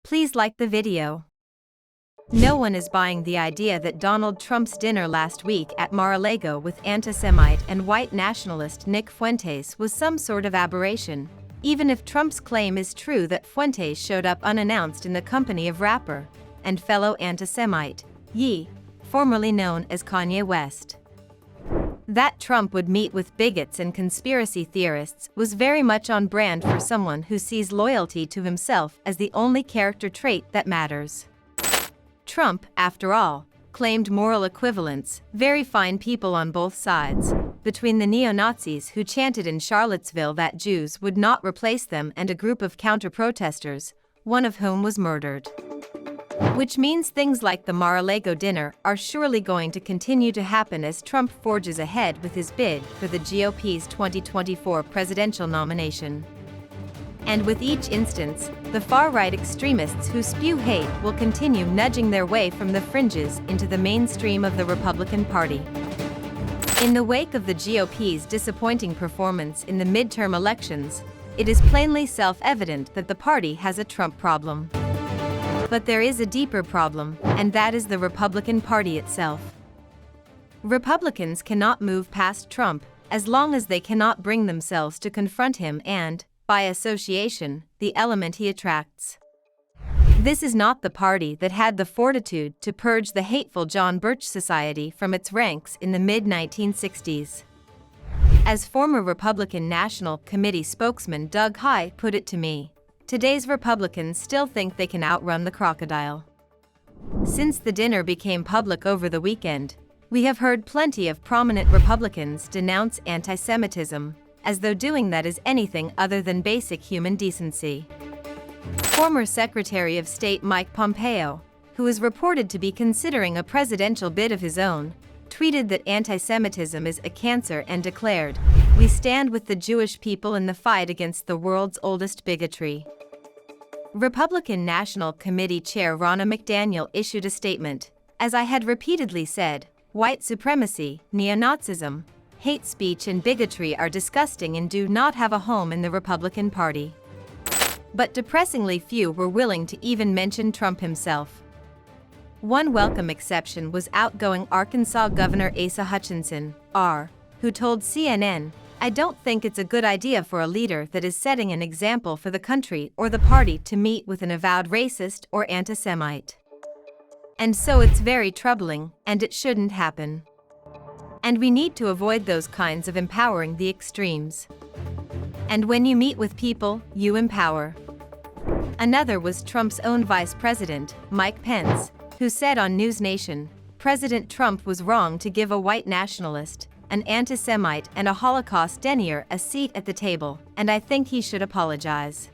Please like the video. No one is buying the idea that Donald Trump's dinner last week at Mar-a-Lago with anti-Semite and white nationalist Nick Fuentes was some sort of aberration, even if Trump's claim is true that Fuentes showed up unannounced in the company of rapper and fellow anti-Semite, Ye, formerly known as Kanye West. That Trump would meet with bigots and conspiracy theorists was very much on brand for someone who sees loyalty to himself as the only character trait that matters. Trump, after all, claimed moral equivalence, very fine people on both sides, between the neo-Nazis who chanted in Charlottesville that Jews would not replace them and a group of counter-protesters, one of whom was murdered. Which means things like the Mar-a-Lago dinner are surely going to continue to happen as Trump forges ahead with his bid for the GOP's 2024 presidential nomination. And with each instance, the far-right extremists who spew hate will continue nudging their way from the fringes into the mainstream of the Republican Party. In the wake of the GOP's disappointing performance in the midterm elections, it is plainly self-evident that the party has a Trump problem. But there is a deeper problem, and that is the Republican Party itself. Republicans cannot move past Trump as long as they cannot bring themselves to confront him and, by association, the element he attracts. This is not the party that had the fortitude to purge the hateful John Birch Society from its ranks in the mid-1960s. As former Republican National Committee spokesman Doug Heye put it to me, today's Republicans still think they can outrun the crocodile. Since the dinner became public over the weekend, we have heard plenty of prominent Republicans denounce anti-Semitism, as though doing that is anything other than basic human decency. Former Secretary of State Mike Pompeo, who is reported to be considering a presidential bid of his own, tweeted that anti-Semitism is a cancer and declared, "We stand with the Jewish people in the fight against the world's oldest bigotry." Republican National Committee Chair Ronna McDaniel issued a statement, "As I had repeatedly said, white supremacy, neo-Nazism, hate speech and bigotry are disgusting and do not have a home in the Republican Party." But depressingly few were willing to even mention Trump himself. One welcome exception was outgoing Arkansas Governor Asa Hutchinson, R., who told CNN, "I don't think it's a good idea for a leader that is setting an example for the country or the party to meet with an avowed racist or anti-Semite. And so it's very troubling, and it shouldn't happen. And we need to avoid those kinds of empowering the extremes. And when you meet with people, you empower." Another was Trump's own vice president, Mike Pence, who said on News Nation, "President Trump was wrong to give a white nationalist, an anti-Semite and a Holocaust denier a seat at the table, and I think he should apologize."